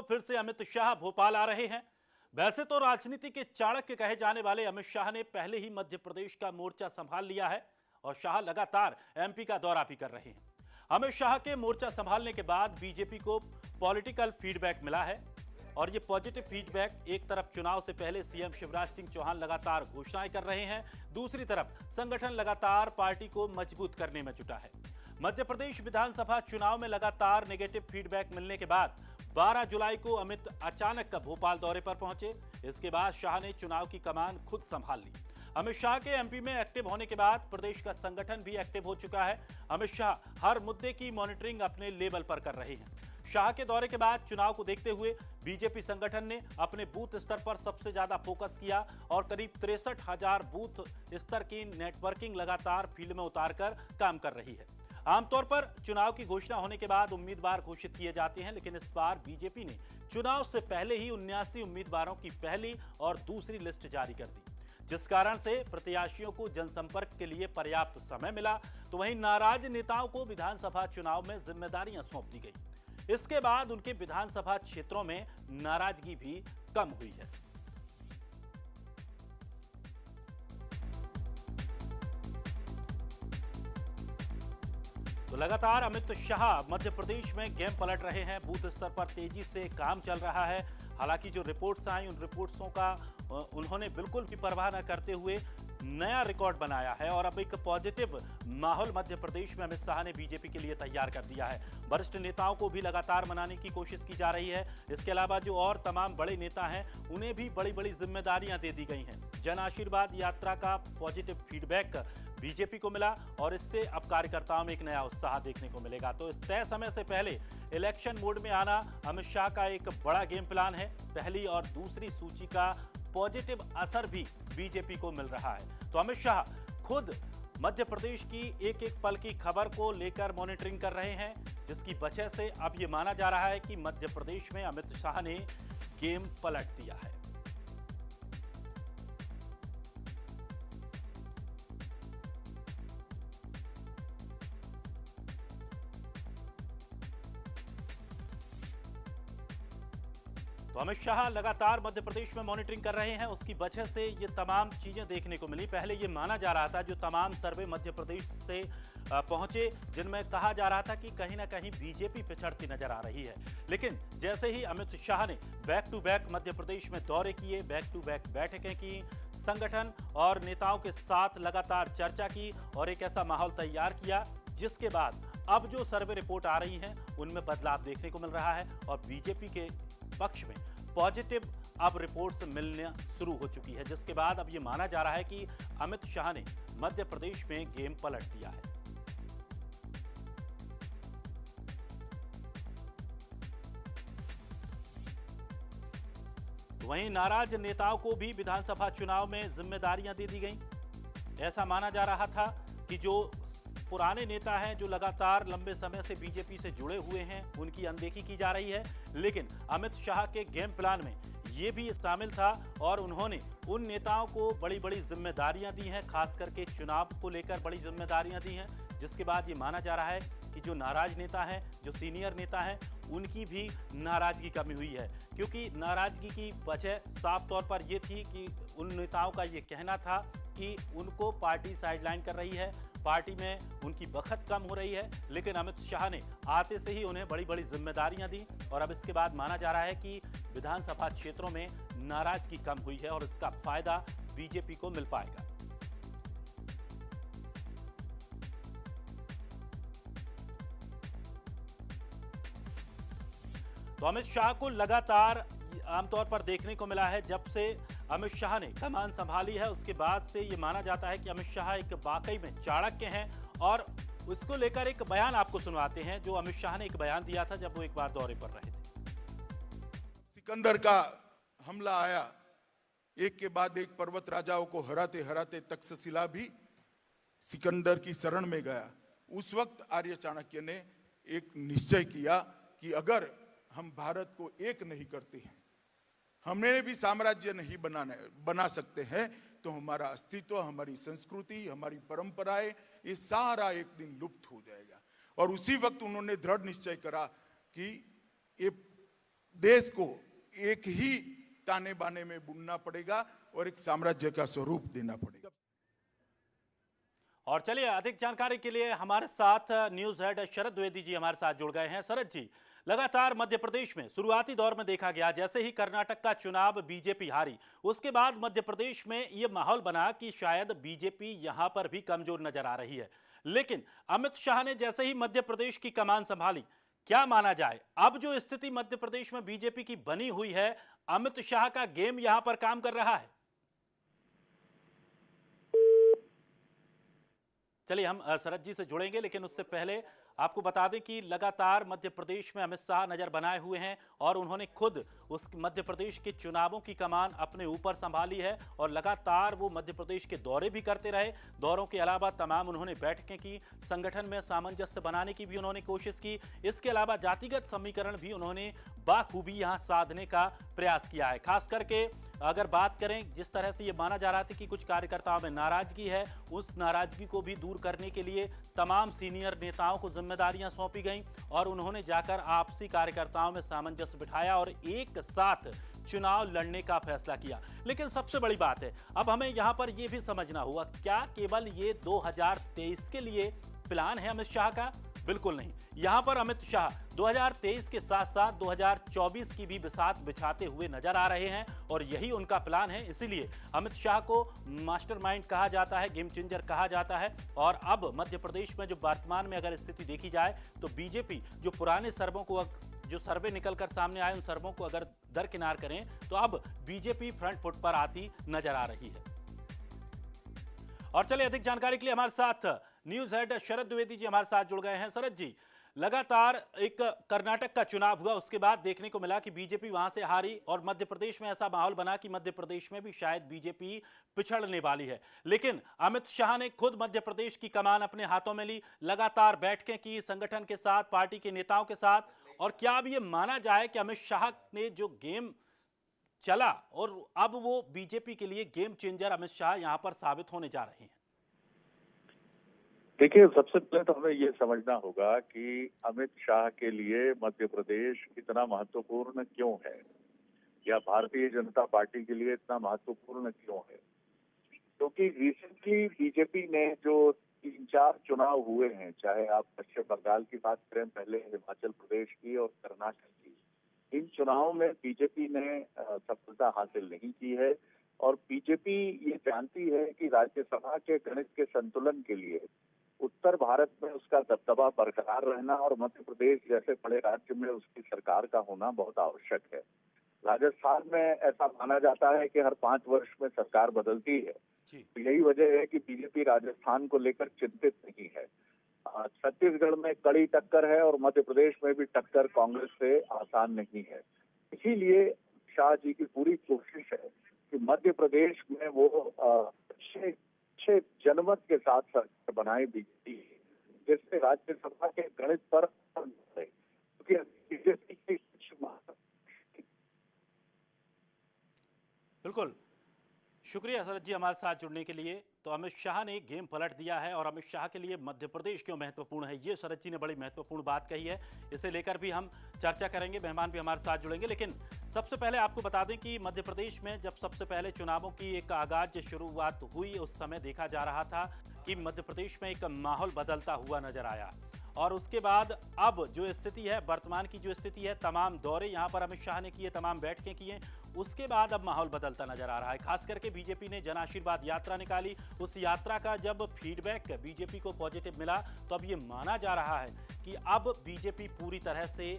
को फिर से अमित शाह भोपाल आ रहे हैं। वैसे तो राजनीति के चाणक्य कहे जाने वाले अमित शाह ने पहले ही मध्य प्रदेश का मोर्चा संभाल लिया है और शाह लगातार एमपी का दौरा भी कर रहे हैं। अमित शाह के मोर्चा संभालने के बाद बीजेपी को पॉलिटिकल फीडबैक मिला है और ये पॉजिटिव फीडबैक एक तरफ चुनाव से पहले सीएम शिवराज सिंह चौहान लगातार घोषणाएं कर रहे हैं, दूसरी तरफ संगठन लगातार पार्टी को मजबूत करने में जुटा है। मध्य प्रदेश विधानसभा चुनाव में लगातार नेगेटिव फीडबैक मिलने के बाद 12 जुलाई को अमित अचानक भोपाल दौरे पर पहुंचे। इसके बाद शाह ने चुनाव की कमान खुद संभाल ली। अमित शाह के एमपी में एक्टिव होने के बाद प्रदेश का संगठन भी एक्टिव हो चुका है। अमित शाह हर मुद्दे की मॉनिटरिंग अपने लेवल पर कर रहे हैं। शाह के दौरे के बाद चुनाव को देखते हुए बीजेपी संगठन ने अपने बूथ स्तर पर सबसे ज्यादा फोकस किया और करीब 63,000 बूथ स्तर की नेटवर्किंग लगातार फील्ड में उतारकर काम कर रही है। आमतौर पर चुनाव की घोषणा होने के बाद उम्मीदवार घोषित किए जाते हैं, लेकिन इस बार बीजेपी ने चुनाव से पहले ही 79 उम्मीदवारों की पहली और दूसरी लिस्ट जारी कर दी, जिस कारण से प्रत्याशियों को जनसंपर्क के लिए पर्याप्त समय मिला। तो वहीं नाराज नेताओं को विधानसभा चुनाव में जिम्मेदारियां सौंप दी गई। इसके बाद उनके विधानसभा क्षेत्रों में नाराजगी भी कम हुई है। तो लगातार अमित शाह मध्य प्रदेश में गेम पलट रहे हैं। बूथ स्तर पर तेजी से काम चल रहा है। हालांकि जो रिपोर्ट्स आई उन रिपोर्ट्सों का उन्होंने बिल्कुल भी परवाह न करते हुए नया रिकॉर्ड बनाया है और अब एक पॉजिटिव माहौल मध्य प्रदेश में अमित शाह ने बीजेपी के लिए तैयार कर दिया है। वरिष्ठ नेताओं को भी लगातार मनाने की कोशिश की जा रही है। इसके अलावा जो और तमाम बड़े नेता हैं उन्हें भी बड़ी बड़ी जिम्मेदारियां दे दी गई हैं। जन आशीर्वाद यात्रा का पॉजिटिव फीडबैक बीजेपी को मिला और इससे अब कार्यकर्ताओं में एक नया उत्साह देखने को मिलेगा। तो इस तय समय से पहले इलेक्शन मोड में आना अमित शाह का एक बड़ा गेम प्लान है। पहली और दूसरी सूची का पॉजिटिव असर भी बीजेपी को मिल रहा है। तो अमित शाह खुद मध्य प्रदेश की एक एक पल की खबर को लेकर मॉनिटरिंग कर रहे हैं, जिसकी वजह से अब यह माना जा रहा है कि मध्य प्रदेश में अमित शाह ने गेम पलट दिया है। तो अमित शाह लगातार मध्य प्रदेश में मॉनिटरिंग कर रहे हैं, उसकी वजह से ये तमाम चीजें देखने को मिली। पहले ये माना जा रहा था, जो तमाम सर्वे मध्य प्रदेश से पहुंचे, जिनमें कहा जा रहा था कि कहीं ना कहीं बीजेपी पिछड़ती नजर आ रही है, लेकिन जैसे ही अमित शाह ने back to back Madhya Pradesh में दौरे किए, बैक टू बैक बैठकें की, संगठन और नेताओं के साथ लगातार चर्चा की और एक ऐसा माहौल तैयार किया, जिसके बाद अब जो सर्वे रिपोर्ट आ रही हैं उनमें बदलाव देखने को मिल रहा है और बीजेपी के पक्ष में पॉजिटिव अब रिपोर्ट्स मिलना शुरू हो चुकी है, जिसके बाद अब यह माना जा रहा है कि अमित शाह ने मध्य प्रदेश में गेम पलट दिया है। वहीं नाराज नेताओं को भी विधानसभा चुनाव में जिम्मेदारियां दे दी गई। ऐसा माना जा रहा था कि जो पुराने नेता हैं, जो लगातार लंबे समय से बीजेपी से जुड़े हुए हैं, उनकी अनदेखी की जा रही है, लेकिन अमित शाह के गेम प्लान में ये भी शामिल था और उन्होंने उन नेताओं को बड़ी बड़ी जिम्मेदारियां दी हैं, खास करके चुनाव को लेकर बड़ी जिम्मेदारियां दी हैं, जिसके बाद ये माना जा रहा है कि जो नाराज नेता हैं, जो सीनियर नेता हैं, उनकी भी नाराजगी कमी हुई है। क्योंकि नाराजगी की वजह साफ तौर पर यह थी कि उन नेताओं का ये कहना था कि उनको पार्टी साइडलाइन कर रही है, पार्टी में उनकी बखत कम हो रही है, लेकिन अमित शाह ने आते से ही उन्हें बड़ी बड़ी जिम्मेदारियां दी और अब इसके बाद माना जा रहा है कि विधानसभा क्षेत्रों में नाराजगी कम हुई है और इसका फायदा बीजेपी को मिल पाएगा। तो अमित शाह को लगातार आमतौर पर देखने को मिला है, जब से अमित शाह ने कमान संभाली है उसके बाद से ये माना जाता है कि अमित शाह एक वाकई में चाणक्य हैं और उसको लेकर एक बयान आपको सुनवाते हैं, जो अमित शाह ने एक बयान दिया था जब वो एक बार दौरे पर रहे थे। सिकंदर का हमला आया, एक के बाद एक पर्वत राजाओं को हराते हराते तक्षशिला भी सिकंदर की शरण में गया। उस वक्त आर्य चाणक्य ने एक निश्चय किया कि अगर हम भारत को एक नहीं करते हैं, हमें भी साम्राज्य नहीं बना सकते हैं, तो हमारा अस्तित्व, हमारी संस्कृति, हमारी परंपराएं, ये सारा एक दिन लुप्त हो जाएगा। और उसी वक्त उन्होंने दृढ़ निश्चय करा कि ये देश को एक ही ताने बाने में बुनना पड़ेगा और एक साम्राज्य का स्वरूप देना पड़ेगा। और चलिए, अधिक जानकारी के लिए हमारे साथ न्यूज हेड शरद द्विवेदी जी हमारे साथ जुड़ गए हैं। शरद जी, लगातार मध्य प्रदेश में शुरुआती दौर में देखा गया, जैसे ही कर्नाटक का चुनाव बीजेपी हारी, उसके बाद मध्य प्रदेश में यह माहौल बना कि शायद बीजेपी यहां पर भी कमजोर नजर आ रही है। लेकिन अमित शाह ने जैसे ही मध्य प्रदेश की कमान संभाली, क्या माना जाए, अब जो स्थिति मध्य प्रदेश में बीजेपी की बनी हुई है, अमित शाह का गेम यहां पर काम कर रहा है? चलिए, हम शरद जी से जुड़ेंगे, लेकिन उससे पहले आपको बता दें कि लगातार मध्य प्रदेश में अमित शाह नजर बनाए हुए हैं और उन्होंने खुद उस मध्य प्रदेश के चुनावों की कमान अपने ऊपर संभाली है और लगातार वो मध्य प्रदेश के दौरे भी करते रहे। दौरों के अलावा तमाम उन्होंने बैठकें की, संगठन में सामंजस्य बनाने की भी उन्होंने कोशिश की। इसके अलावा जातिगत समीकरण भी उन्होंने बाखूबी यहां साधने का प्रयास किया है। खास करके अगर बात करें, जिस तरह से ये माना जा रहा था कि कुछ कार्यकर्ताओं में नाराजगी है, उस नाराजगी को भी दूर करने के लिए तमाम सीनियर नेताओं को जिम्मेदारियां सौंपी गईं और उन्होंने जाकर आपसी कार्यकर्ताओं में सामंजस्य बिठाया और एक साथ चुनाव लड़ने का फैसला किया। लेकिन सबसे बड़ी बात है, अब हमें यहां पर यह भी समझना होगा, क्या केवल ये 2023 के लिए प्लान है अमित शाह का? बिल्कुल नहीं। यहां पर अमित शाह 2023 के साथ साथ 2024 की भी बिसात बिछाते हुए नजर आ रहे हैं और यही उनका प्लान है। इसीलिए अमित शाह को मास्टरमाइंड कहा जाता है, गेम चेंजर कहा जाता है। और अब मध्य प्रदेश में जो वर्तमान में अगर स्थिति देखी जाए तो बीजेपी जो पुराने सर्वों को, जो सर्वे निकलकर सामने आए, उन सर्वों को अगर दरकिनार करें तो अब बीजेपी फ्रंट फुट पर आती नजर आ रही है। और चलिए, अधिक जानकारी के लिए हमारे साथ न्यूज हेड शरद द्विवेदी जी हमारे साथ जुड़ गए हैं। शरद जी, लगातार एक कर्नाटक का चुनाव हुआ, उसके बाद देखने को मिला कि बीजेपी वहां से हारी और मध्य प्रदेश में ऐसा माहौल बना कि मध्य प्रदेश में भी शायद बीजेपी पिछड़ने वाली है। लेकिन अमित शाह ने खुद मध्य प्रदेश की कमान अपने हाथों में ली, लगातार बैठकें की संगठन के साथ, पार्टी के नेताओं के साथ। और क्या अब ये माना जाए कि अमित शाह ने जो गेम चला और अब वो बीजेपी के लिए गेम चेंजर अमित शाह यहां पर साबित होने जा रहे हैं? देखिए, सबसे पहले तो हमें ये समझना होगा कि अमित शाह के लिए मध्य प्रदेश इतना महत्वपूर्ण क्यों है, या भारतीय जनता पार्टी के लिए इतना महत्वपूर्ण क्यों है। क्योंकि रिसेंटली बीजेपी ने जो 3-4 चुनाव हुए हैं, चाहे आप पश्चिम बंगाल की बात करें, पहले हिमाचल प्रदेश की और कर्नाटक की, इन चुनावों में बीजेपी ने सफलता हासिल नहीं की है। और बीजेपी ये जानती है कि राज्यसभा के गणित के संतुलन के लिए उत्तर भारत में उसका दबदबा बरकरार रहना और मध्य प्रदेश जैसे बड़े राज्य में उसकी सरकार का होना बहुत आवश्यक है। राजस्थान में ऐसा माना जाता है कि हर 5 वर्ष में सरकार बदलती है, तो यही वजह है कि बीजेपी राजस्थान को लेकर चिंतित नहीं है। छत्तीसगढ़ में कड़ी टक्कर है और मध्य प्रदेश में भी टक्कर कांग्रेस से आसान नहीं है। इसीलिए शाह जी की पूरी कोशिश है कि मध्य प्रदेश में वो अच्छे जनमत के साथ सरकार बनाए बीजेपी, जिससे राज्यसभा के गणित पर क्योंकि बीजेपी की बिल्कुल, शुक्रिया शरद जी हमारे साथ जुड़ने के लिए। तो अमित शाह ने गेम पलट दिया है और अमित शाह के लिए मध्य प्रदेश क्यों महत्वपूर्ण है, ये शरद जी ने बड़ी महत्वपूर्ण बात कही है। इसे लेकर भी हम चर्चा करेंगे, मेहमान भी हमारे साथ जुड़ेंगे। लेकिन सबसे पहले आपको बता दें कि मध्य प्रदेश में जब सबसे पहले चुनावों की एक आगाज शुरुआत हुई, उस समय देखा जा रहा था कि मध्य प्रदेश में एक माहौल बदलता हुआ नजर आया। और उसके बाद अब जो स्थिति है, वर्तमान की जो स्थिति है, तमाम दौरे यहाँ पर अमित शाह ने किए, तमाम बैठकें किए, उसके बाद अब माहौल बदलता नजर आ रहा है। खास करके बीजेपी ने जन आशीर्वाद यात्रा निकाली, उस यात्रा का जब फीडबैक बीजेपी को पॉजिटिव मिला तो अब ये माना जा रहा है कि अब बीजेपी पूरी तरह से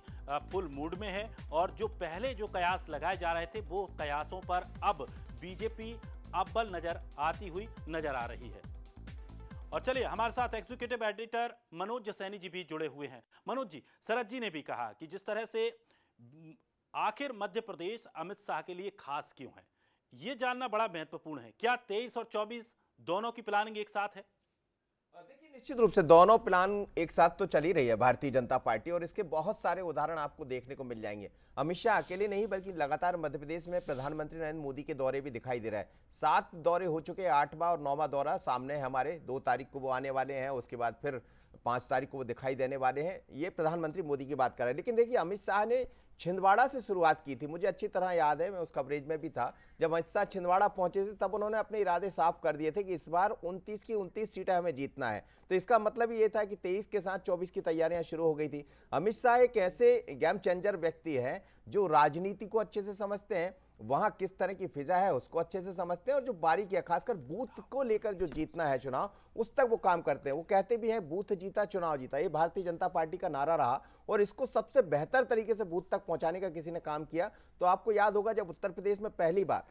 फुल मूड में है और जो पहले जो कयास लगाए जा रहे थे वो कयासों पर अब बीजेपी अव्वल नजर आती हुई नजर आ रही है। और चलिए, हमारे साथ एग्जीक्यूटिव एडिटर मनोज सैनी जी भी जुड़े हुए हैं। मनोज जी, शरद जी ने भी कहा कि जिस तरह से आखिर मध्य प्रदेश अमित शाह के लिए खास क्यों है, ये जानना बड़ा महत्वपूर्ण है। क्या 23 और 24 दोनों की प्लानिंग एक साथ है? देखिए, निश्चित रूप से दोनों प्लान एक साथ तो चल ही रही है भारतीय जनता पार्टी, और इसके बहुत सारे उदाहरण आपको देखने को मिल जाएंगे। अमित शाह अकेले नहीं बल्कि लगातार मध्य प्रदेश में प्रधानमंत्री नरेंद्र मोदी के दौरे भी दिखाई दे रहा है। 7 दौरे हो चुके हैं, 8वां और 9वां दौरा सामने है हमारे। 2 तारीख को वो आने वाले हैं, उसके बाद फिर 5 तारीख को वो दिखाई देने वाले हैं। ये प्रधानमंत्री मोदी की बात कर रहे हैं। लेकिन देखिए, अमित शाह ने छिंदवाड़ा से शुरुआत की थी। मुझे अच्छी तरह याद है, मैं उस कवरेज में भी था। जब अमित शाह छिंदवाड़ा पहुंचे थे तब उन्होंने अपने इरादे साफ कर दिए थे कि इस बार 29 की 29 सीटें हमें जीतना है। तो इसका मतलब ये था कि 23 के साथ 24 की तैयारियां शुरू हो गई थी। अमित शाह एक ऐसे गेम चेंजर व्यक्ति हैं जो राजनीति को अच्छे से समझते हैं, वहां किस तरह की फिजा है उसको अच्छे से समझते हैं, और जो बारीकी है खासकर बूथ को लेकर जो जीतना है चुनाव, उस तक वो काम करते हैं। वो कहते भी हैं बूथ जीता चुनाव जीता। ये भारतीय जनता पार्टी का नारा रहा और इसको सबसे बेहतर तरीके से बूथ तक पहुंचाने का किसी ने काम किया। तो आपको याद होगा जब उत्तर प्रदेश में पहली बार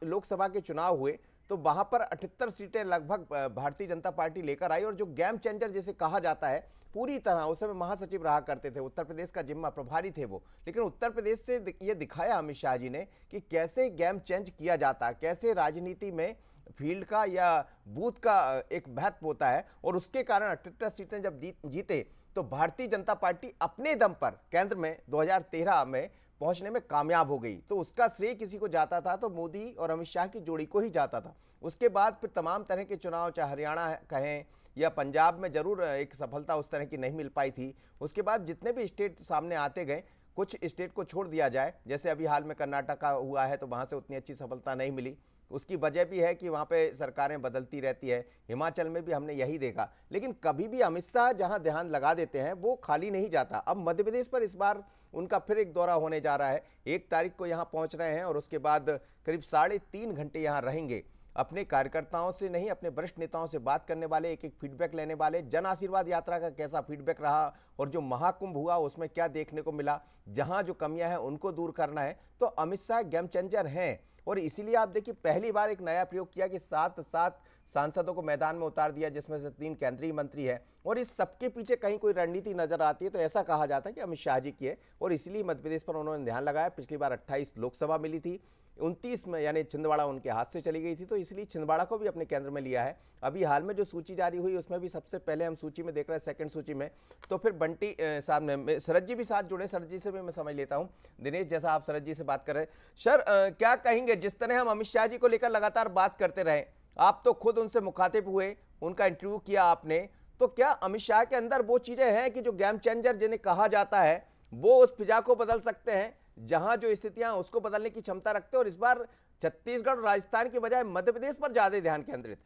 लोकसभा के चुनाव हुए तो वहां पर 78 सीटें लगभग भारतीय जनता पार्टी लेकर आई, और जो गेम चेंजर जिसे कहा जाता है पूरी तरह, उस समय महासचिव रहा करते थे, उत्तर प्रदेश का जिम्मा प्रभारी थे वो, लेकिन उत्तर प्रदेश से ये दिखाया अमित शाह जी ने कि कैसे गेम चेंज किया जाता है, कैसे राजनीति में फील्ड का या बूथ का एक महत्व होता है। और उसके कारण 78 सीटें जब जीते तो भारतीय जनता पार्टी अपने दम पर केंद्र में 2013 में पहुंचने में कामयाब हो गई। तो उसका श्रेय किसी को जाता था तो मोदी और अमित शाह की जोड़ी को ही जाता था। उसके बाद फिर तमाम तरह के चुनाव, चाहे हरियाणा कहें या पंजाब में, जरूर एक सफलता उस तरह की नहीं मिल पाई थी। उसके बाद जितने भी स्टेट सामने आते गए, कुछ स्टेट को छोड़ दिया जाए, जैसे अभी हाल में कर्नाटक का हुआ है तो वहां से उतनी अच्छी सफलता नहीं मिली। उसकी वजह भी है कि वहां पे सरकारें बदलती रहती है। हिमाचल में भी हमने यही देखा। लेकिन कभी भी अमित शाह जहां ध्यान लगा देते हैं वो खाली नहीं जाता। अब मध्य प्रदेश पर इस बार उनका फिर एक दौरा होने जा रहा है। 1 तारीख को यहां पहुंच रहे हैं और उसके बाद करीब 3.5 घंटे यहां रहेंगे। अपने कार्यकर्ताओं से नहीं, अपने वरिष्ठ नेताओं से बात करने वाले, एक फीडबैक लेने वाले। जन आशीर्वाद यात्रा का कैसा फीडबैक रहा और जो महाकुंभ हुआ उसमें क्या देखने को मिला, जहां जो कमियां हैं उनको दूर करना है। तो अमित शाह गेम चेंजर हैं और इसीलिए आप देखिए पहली बार एक नया प्रयोग किया कि 7 सांसदों को मैदान में उतार दिया, जिसमें से 3 केंद्रीय मंत्री है। और इस सबके पीछे कहीं कोई रणनीति नजर आती है तो ऐसा कहा जाता है कि अमित शाह जी की है, और इसलिए मध्य प्रदेश पर उन्होंने ध्यान लगाया। पिछली बार 28 लोकसभा मिली थी, 29 में यानी छिंदवाड़ा उनके हाथ से चली गई थी, तो इसलिए छिंदवाड़ा को भी अपने केंद्र में लिया है। अभी हाल में जो सूची जारी हुई उसमें भी सबसे पहले हम सूची में देख रहे हैं, सेकंड सूची में। तो फिर बंटी साहब ने, शरद जी भी साथ जुड़े, शरद जी से भी मैं समझ लेता हूं। दिनेश, जैसा आप शरद जी से बात कर रहे हैं, सर क्या कहेंगे, जिस तरह हम अमित शाह जी को लेकर लगातार बात करते रहे, आप तो खुद उनसे मुखातिब हुए, उनका इंटरव्यू किया आपने, तो क्या अमित शाह के अंदर वो चीजें हैं कि जो गेम चेंजर जिन्हें कहा जाता है वो उस फिजा को बदल सकते हैं, जहां जो स्थितियां उसको बदलने की क्षमता रखते हैं, और इस बार छत्तीसगढ़ और राजस्थान की बजाय मध्य प्रदेश पर ज्यादा ध्यान केंद्रित है?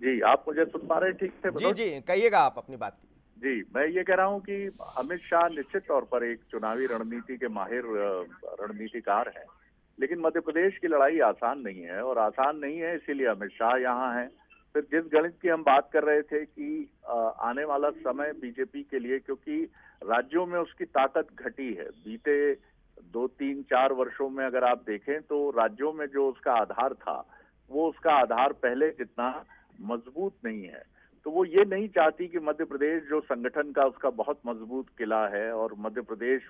जी, आप मुझे सुन पा रहे हैं ठीक से? जी जी, कहिएगा आप अपनी बात की। जी, मैं ये कह रहा हूं कि अमित शाह निश्चित तौर पर एक चुनावी रणनीति के माहिर रणनीतिकार हैं, लेकिन मध्य प्रदेश की लड़ाई आसान नहीं है, और आसान नहीं है इसीलिए अमित शाह यहाँ हैं। फिर जिस गणित की हम बात कर रहे थे कि आने वाला समय बीजेपी के लिए, क्योंकि राज्यों में उसकी ताकत घटी है बीते 2, 3, 4 वर्षों में, अगर आप देखें तो राज्यों में जो उसका आधार था वो उसका आधार पहले जितना मजबूत नहीं है। तो वो ये नहीं चाहती कि मध्य प्रदेश जो संगठन का उसका बहुत मजबूत किला है, और मध्य प्रदेश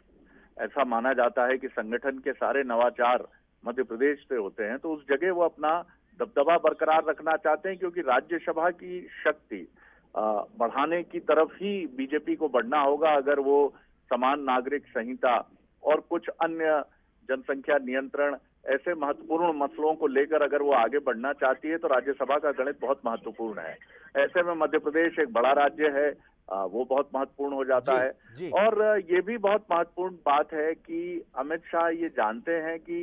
ऐसा माना जाता है कि संगठन के सारे नवाचार मध्य प्रदेश से होते हैं, तो उस जगह वो अपना दबदबा बरकरार रखना चाहते हैं, क्योंकि राज्यसभा की शक्ति बढ़ाने की तरफ ही बीजेपी को बढ़ना होगा। अगर वो समान नागरिक संहिता और कुछ अन्य जनसंख्या नियंत्रण ऐसे महत्वपूर्ण मसलों को लेकर अगर वो आगे बढ़ना चाहती है तो राज्यसभा का गणित बहुत महत्वपूर्ण है। ऐसे में मध्य प्रदेश एक बड़ा राज्य है, वो बहुत महत्वपूर्ण हो जाता है। और ये भी बहुत महत्वपूर्ण बात है कि अमित शाह ये जानते हैं कि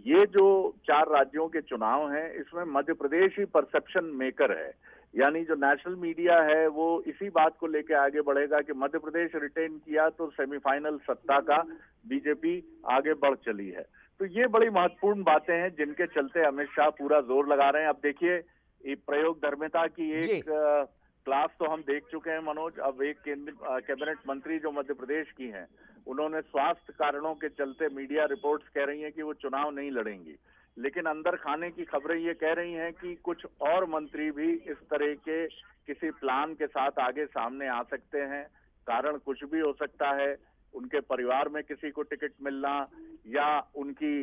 ये जो 4 राज्यों के चुनाव हैं इसमें मध्य प्रदेश ही परसेप्शन मेकर है, यानी जो नेशनल मीडिया है वो इसी बात को लेकर आगे बढ़ेगा कि मध्य प्रदेश रिटेन किया तो सेमीफाइनल सत्ता का बीजेपी आगे बढ़ चली है। तो ये बड़ी महत्वपूर्ण बातें हैं जिनके चलते अमित शाह पूरा जोर लगा रहे हैं। अब देखिए, ये प्रयोगधर्मिता की एक क्लास तो हम देख चुके हैं मनोज। अब एक कैबिनेट मंत्री जो मध्य प्रदेश की हैं, उन्होंने स्वास्थ्य कारणों के चलते, मीडिया रिपोर्ट्स कह रही हैं कि वो चुनाव नहीं लड़ेंगी, लेकिन अंदर खाने की खबरें ये कह रही हैं कि कुछ और मंत्री भी इस तरह के किसी प्लान के साथ आगे सामने आ सकते हैं। कारण कुछ भी हो सकता है, उनके परिवार में किसी को टिकट मिलना या उनकी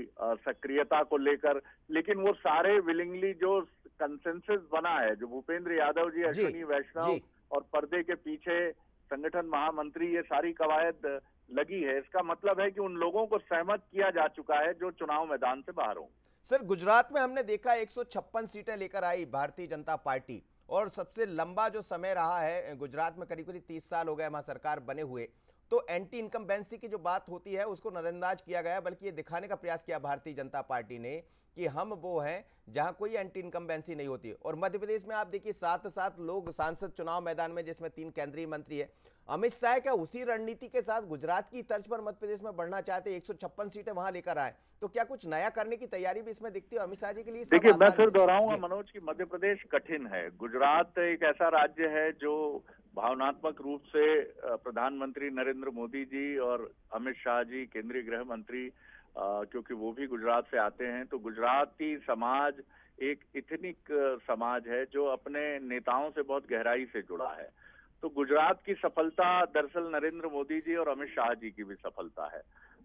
सक्रियता को लेकर, लेकिन वो सारे विलिंगली जो कंसेंसस बना है, जो भूपेंद्र यादव जी, अश्विनी वैष्णव और पर्दे के पीछे संगठन महामंत्री, ये सारी कवायद लगी है, इसका मतलब है कि उन लोगों को सहमत किया जा चुका है जो चुनाव मैदान से बाहर हों। सर, गुजरात में हमने देखा 156 सीटें लेकर आई भारतीय जनता पार्टी, और सबसे लंबा जो समय रहा है गुजरात में, करीब 30 साल हो गए वहां सरकार बने हुए। तो एंटी इनकम्बेंसी की जो बात होती है उसको नजरअंदाज किया गया, बल्कि ये दिखाने का प्रयास किया भारतीय जनता पार्टी ने कि हम वो हैं जहां कोई एंटी इनकम्बेंसी नहीं होती। और मध्य प्रदेश में आप देखिए 7 लोग सांसद चुनाव मैदान में, जिसमें 3 केंद्रीय मंत्री है। अमित शाह क्या उसी रणनीति के साथ गुजरात की तर्ज पर मध्य प्रदेश में बढ़ना चाहते, 156 सीटें वहां लेकर आए, तो क्या कुछ नया करने की तैयारी भी इसमें दिखती है अमित शाह जी के लिए? देखिए, मैं फिर दोहराऊंगा मनोज की मध्य प्रदेश कठिन है। गुजरात एक ऐसा राज्य है जो भावनात्मक रूप से प्रधानमंत्री नरेंद्र मोदी जी और अमित शाह जी केंद्रीय गृह मंत्री, क्योंकि वो भी गुजरात से आते हैं, तो गुजराती समाज एक इथनिक समाज है जो अपने नेताओं से बहुत गहराई से जुड़ा है। तो गुजरात की सफलता दरअसल नरेंद्र मोदी जी और अमित शाह जी की भी सफलता है।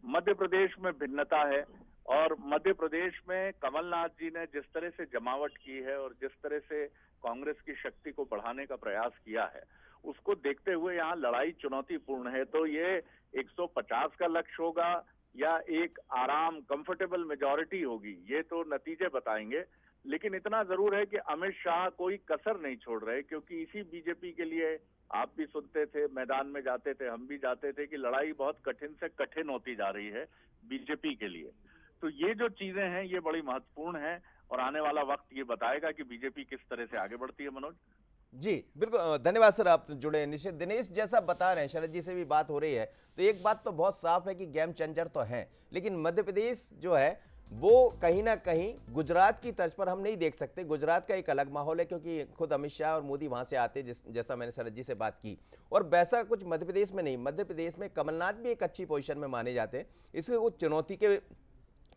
मध्य प्रदेश में भिन्नता है, और मध्य प्रदेश में कमलनाथ जी ने जिस तरह से जमावट की है और जिस तरह से कांग्रेस की शक्ति को बढ़ाने का प्रयास किया है, उसको देखते हुए यहाँ लड़ाई चुनौतीपूर्ण है। तो ये 150 का लक्ष्य होगा या एक आराम कंफर्टेबल मेजॉरिटी होगी, ये तो नतीजे बताएंगे। लेकिन इतना जरूर है कि अमित शाह कोई कसर नहीं छोड़ रहे, क्योंकि इसी बीजेपी के लिए आप भी सुनते थे, मैदान में जाते थे, हम भी जाते थे कि लड़ाई बहुत कठिन से कठिन होती जा रही है बीजेपी के लिए। तो ये जो चीजें हैं ये बड़ी महत्वपूर्ण है, और आने वाला वक्त ये बताएगा कि बीजेपी किस तरह से आगे बढ़ती है। मनोज जी बिल्कुल, धन्यवाद सर, आप जुड़े। निश्चित दिनेश जैसा बता रहे हैं, शरद जी से भी बात हो रही है, तो एक बात तो बहुत साफ है कि गेम चेंजर तो है, लेकिन मध्य प्रदेश जो है वो कहीं ना कहीं गुजरात की तर्ज पर हम नहीं देख सकते। गुजरात का एक अलग माहौल है, क्योंकि खुद अमित शाह और मोदी वहां से आते, जैसा मैंने शरद जी से बात की, और वैसा कुछ मध्य प्रदेश में नहीं। मध्य प्रदेश में कमलनाथ भी एक अच्छी पोजीशन में माने जाते हैं, इसको कुछ चुनौती के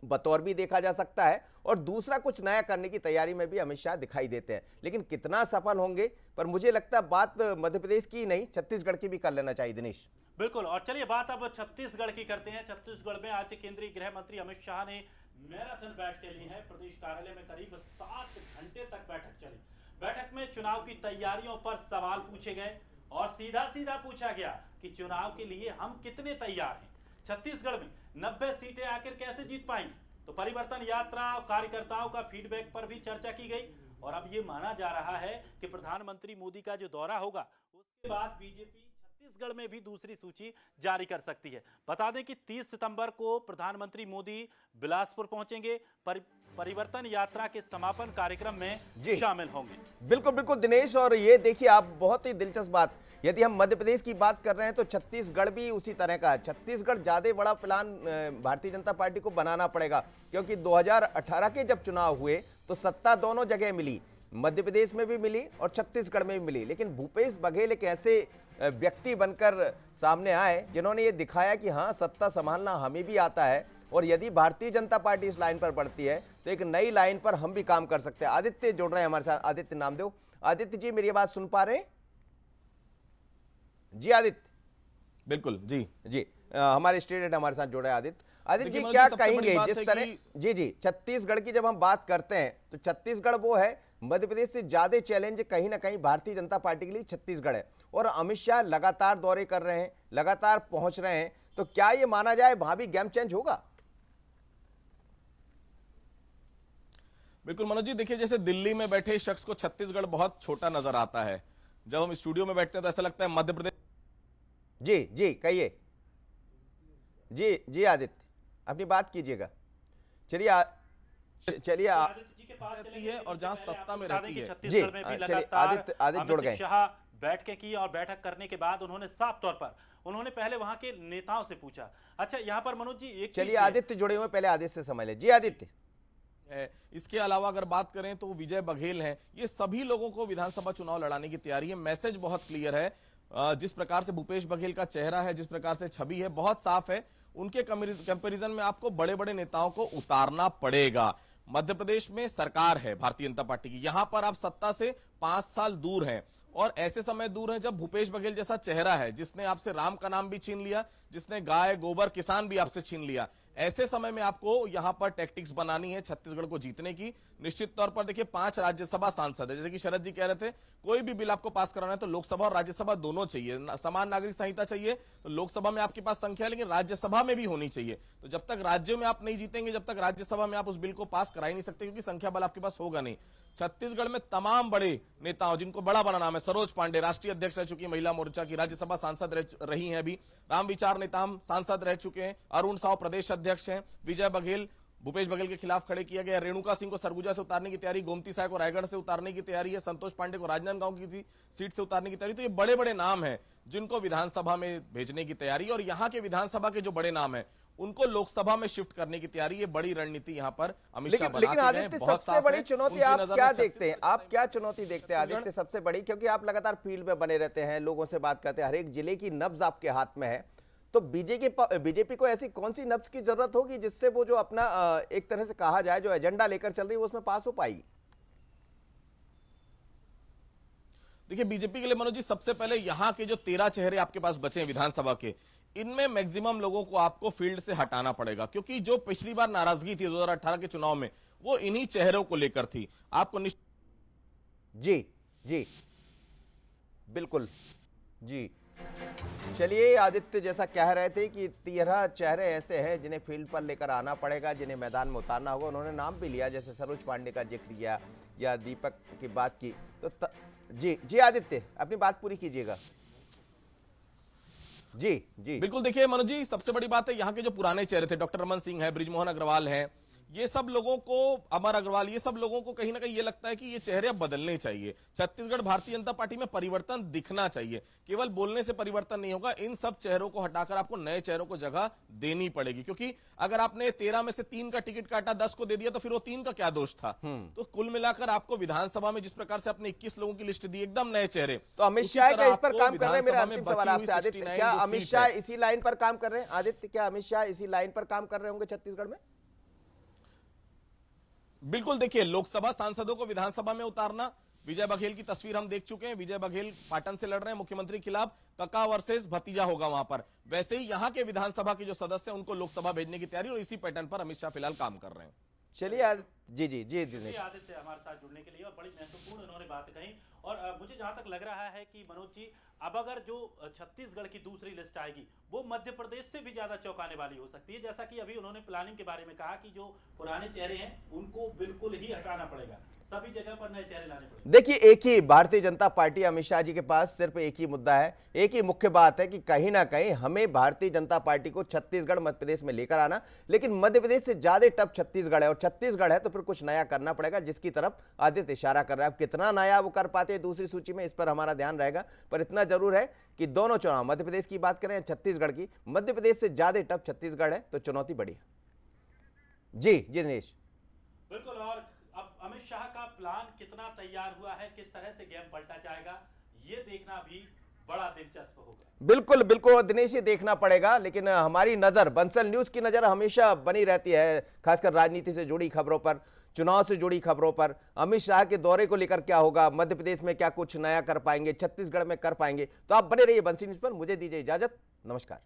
बतौर भी देखा जा सकता है, और दूसरा कुछ नया करने की तैयारी में भी अमित शाह दिखाई देते हैं। लेकिन कितना सफल होंगे, पर मुझे लगता है बात मध्य प्रदेश की नहीं, छत्तीसगढ़ की भी कर लेना चाहिए दिनेश। बिल्कुल, और चलिए बात अब छत्तीसगढ़ की करते हैं। छत्तीसगढ़ में आज केंद्रीय गृह मंत्री अमित शाह ने मैराथन बैठकें ली हैं। प्रदेश कार्यालय में करीब 7 घंटे तक बैठक चली। बैठक में चुनाव की तैयारियों पर सवाल पूछे गए, और सीधा सीधा पूछा गया कि चुनाव के लिए हम कितने तैयार हैं। छत्तीसगढ़ में 90 सीटें आखिर कैसे जीत पाएंगे, तो परिवर्तन यात्रा और कार्यकर्ताओं का फीडबैक पर भी चर्चा की गई। और अब ये माना जा रहा है कि प्रधानमंत्री मोदी का जो दौरा होगा, उसके बाद बीजेपी छत्तीसगढ़ में भी दूसरी सूची जारी कर सकती है। बता दें कि 30 सितंबर को प्रधानमंत्री मोदी बिलासपुर पहुंचेंगे, परिवर्तन यात्रा के समापन कार्यक्रम में शामिल होंगे। बिल्कुल बिल्कुल दिनेश, और ये देखिए आप, बहुत ही दिलचस्प बात, यदि हम मध्य प्रदेश की बात कर रहे हैं तो छत्तीसगढ़ भी उसी तरह का है। छत्तीसगढ़ ज्यादा बड़ा प्लान भारतीय जनता पार्टी को बनाना पड़ेगा, क्योंकि 2018 के जब चुनाव हुए तो सत्ता दोनों जगह मिली, मध्य प्रदेश में भी मिली और छत्तीसगढ़ में भी मिली। लेकिन भूपेश बघेल एक ऐसे व्यक्ति बनकर सामने आए जिन्होंने ये दिखाया कि हाँ, सत्ता संभालना हमें भी आता है, और यदि भारतीय जनता पार्टी इस लाइन पर बढ़ती है तो एक नई लाइन पर हम भी काम कर सकते हैं। आदित्य जुड़ रहे हैं हमारे साथ, आदित्य नामदेव। आदित्य जी, मेरी बात सुन पा रहे हैं? जी आदित्य। बिल्कुल जी जी, हमारे स्टूडेंट हमारे साथ जुड़ रहे हैं आदित्य। आदित्य जी, क्या कहेंगे जिस तरह जी छत्तीसगढ़ की जब हम बात करते हैं तो छत्तीसगढ़ वो है, मध्य प्रदेश से ज्यादा चैलेंज कहीं ना कहीं भारतीय जनता पार्टी के लिए छत्तीसगढ़ है, और अमित शाह लगातार दौरे कर रहे हैं, लगातार पहुंच रहे हैं, तो क्या ये माना जाए वहां भी गेम चेंज होगा? बिल्कुल मनोज जी, देखिए जैसे दिल्ली में बैठे शख्स को छत्तीसगढ़ बहुत छोटा नजर आता है, जब हम स्टूडियो में बैठते हैं तो ऐसा लगता है मध्य प्रदेश। जी कहिए। जी आदित्य, अपनी बात कीजिएगा। चलिए रहती है और जहां सत्ता में रहती है। छत्तीसगढ़ में भी लगातार आदित्य जुड़ गए। शाह बैठकें की, और बैठक करने के बाद उन्होंने साफ तौर पर उन्होंने पहले वहां के नेताओं से पूछा। अच्छा, यहां पर मनोज जी एक चलिए आदित्य जुड़े हुए, पहले आदित्य से समझ ले। जी आदित्य। इसके अलावा अगर बात करें तो विजय बघेल हैं, ये सभी लोगों को विधानसभा चुनाव लड़ाने की तैयारी है। मैसेज बहुत क्लियर है, जिस प्रकार से भूपेश बघेल का चेहरा है, जिस प्रकार से छवि है, बहुत साफ है। उनके कंपैरिजन में आपको बड़े बड़े नेताओं को उतारना पड़ेगा। मध्य प्रदेश में सरकार है भारतीय जनता पार्टी की, यहां पर आप सत्ता से 5 साल दूर हैं, और ऐसे समय दूर है जब भूपेश बघेल जैसा चेहरा है, जिसने आपसे राम का नाम भी छीन लिया, जिसने गाय गोबर किसान भी आपसे छीन लिया, ऐसे समय में आपको यहां पर टैक्टिक्स बनानी है छत्तीसगढ़ को जीतने की। निश्चित तौर पर देखिए 5 राज्यसभा सांसद है, जैसे कि शरद जी कह रहे थे, कोई भी बिल आपको पास कराना है तो लोकसभा और राज्यसभा दोनों चाहिए। समान नागरिक संहिता चाहिए तो लोकसभा में आपके पास संख्या है, लेकिन राज्यसभा में भी होनी चाहिए। तो जब तक राज्यों में आप नहीं जीतेंगे, जब तक राज्यसभा में आप उस बिल को पास करा ही नहीं सकते, क्योंकि संख्या बल आपके पास होगा नहीं। छत्तीसगढ़ में तमाम बड़े नेताओं, जिनको बड़ा बड़ा नाम है, सरोज पांडे राष्ट्रीय अध्यक्ष रह चुकी है महिला मोर्चा की, राज्यसभा सांसद रही हैं, अभी रामविचार नेताम सांसद रह चुके हैं, अरुण साव प्रदेश अध्यक्ष हैं, विजय बघेल भूपेश बघेल के खिलाफ खड़े किया गया, रेणुका सिंह को सरगुजा से उतारने की तैयारी, गोमती साय को रायगढ़ से उतारने की तैयारी है, संतोष पांडे को राजनांदगांव की सीट से उतारने की तैयारी। तो ये बड़े बड़े नाम हैं जिनको विधानसभा में भेजने की तैयारी, और यहाँ के विधानसभा के जो बड़े नाम है उनको लोकसभा में शिफ्ट करने की तैयारी। ये बड़ी रणनीति यहाँ पर अमित शाह लेकिन आदित्य, सबसे बड़ी चुनौती आप क्या देखते हैं? आप क्या चुनौती देखते हैं आदित्य सबसे बड़ी? क्योंकि आप लगातार फील्ड में बने रहते हैं, लोगों से बात करते हैं, हर एक जिले की नब्ज आपके हाथ में है। तो बीजेपी को ऐसी कौन सी नब्ज की जरूरत होगी जिससे वो जो अपना एक तरह से कहा जाए जो एजेंडा लेकर चल रही है वो उसमें पास हो पाएगी? देखिए बीजेपी के लिए मनोज जी, सबसे पहले यहां के जो 13 चेहरे आपके पास बचे हैं विधानसभा के, इनमें मैक्सिमम लोगों को आपको फील्ड से हटाना पड़ेगा, क्योंकि जो पिछली बार नाराजगी थी 2018 के चुनाव में, वो इन्हीं चेहरों को लेकर थी। आपको जी जी बिल्कुल जी। चलिए, आदित्य जैसा कह रहे थे कि 13 चेहरे ऐसे हैं जिन्हें फील्ड पर लेकर आना पड़ेगा, जिन्हें मैदान में उतारना होगा। उन्होंने नाम भी लिया, जैसे सरोज पांडे का जिक्र किया या दीपक की बात की। तो जी आदित्य, अपनी बात पूरी कीजिएगा। जी जी बिल्कुल। देखिए मनोज जी, सबसे बड़ी बात है यहाँ के जो पुराने चेहरे थे, डॉक्टर रमन सिंह है, बृजमोहन अग्रवाल है, ये सब लोगों को, अमर अग्रवाल, ये सब लोगों को कहीं ना कहीं ये लगता है कि ये चेहरे अब बदलने चाहिए। छत्तीसगढ़ भारतीय जनता पार्टी में परिवर्तन दिखना चाहिए, केवल बोलने से परिवर्तन नहीं होगा। इन सब चेहरों को हटाकर आपको नए चेहरों को जगह देनी पड़ेगी, क्योंकि अगर आपने 13 में से 3 का टिकट काटा, 10 को दे दिया, तो फिर वो 3 का क्या दोष था? तो कुल मिलाकर आपको विधानसभा में जिस प्रकार से आपने 21 लोगों की लिस्ट दी, एकदम नए चेहरे। तो अमित शाह क्या इस पर काम कर रहे हैं? मेरा अंतिम सवाल आपसे आदित्य, क्या अमित शाह इसी लाइन पर काम कर रहे हैं? आदित्य, क्या अमित शाह इसी लाइन पर काम कर रहे होंगे छत्तीसगढ़ में? बिल्कुल। देखिए, लोकसभा सांसदों को विधानसभा में उतारना, विजय बघेल की तस्वीर हम देख चुके हैं। विजय बघेल पाटन से लड़ रहे हैं मुख्यमंत्री के खिलाफ, कका वर्सेस भतीजा होगा वहां पर। वैसे ही यहां के विधानसभा के जो सदस्य हैं उनको लोकसभा भेजने की तैयारी, और इसी पैटर्न पर अमित शाह फिलहाल काम कर रहे हैं। चलिए जी दिनेश, आदित्य हमारे साथ जुड़ने के लिए, और बड़ी महत्वपूर्ण उन्होंने बात कही। और मुझे जहां तक लग रहा है कि मनोज जी, अब अगर जो छत्तीसगढ़ की दूसरी लिस्ट आएगी वो मध्य प्रदेश से भी ज्यादा चौंकाने वाली हो सकती है। जैसा कि अभी उन्होंने प्लानिंग के बारे में कहा कि जो पुराने चेहरे हैं उनको बिल्कुल ही हटाना पड़ेगा, सभी जगह पर नए चेहरे लाने पड़ेंगे। देखिए, एक ही भारतीय जनता पार्टी, अमित शाह जी के पास सिर्फ एक ही मुद्दा है, एक ही मुख्य बात है कि कहीं ना कहीं हमें भारतीय जनता पार्टी को छत्तीसगढ़ मध्य प्रदेश में लेकर आना, लेकिन मध्य प्रदेश से ज्यादा टफ छत्तीसगढ़ है, और छत्तीसगढ़ है तो फिर कुछ नया करना पड़ेगा, जिसकी तरफ आदित्य इशारा कर रहा है। अब कितना नया वो कर पाते हैं दूसरी सूची में, इस पर हमारा ध्यान रहेगा। पर इतना जरूर है कि दोनों चुनाव, मध्य प्रदेश की बात करें छत्तीसगढ़ की, मध्य प्रदेश से ज्यादा टफ छत्तीसगढ़ है, तो चुनौती बड़ी है। जी दिनेश, बिल्कुल। और अब अमित शाह का प्लान कितना तैयार हुआ है, किस तरह से गेम पलटा जाएगा, ये देखना भी बड़ा दिलचस्प होगा। बिल्कुल बिल्कुल दिनेश, ये देखना पड़ेगा। लेकिन हमारी नजर, बंसल न्यूज की नजर हमेशा बनी रहती है, खासकर राजनीति से जुड़ी खबरों पर, चुनाव से जुड़ी खबरों पर। अमित शाह के दौरे को लेकर क्या होगा, मध्य प्रदेश में क्या कुछ नया कर पाएंगे, छत्तीसगढ़ में कर पाएंगे? तो आप बने रहिए बंसल न्यूज पर। मुझे दीजिए इजाजत, नमस्कार।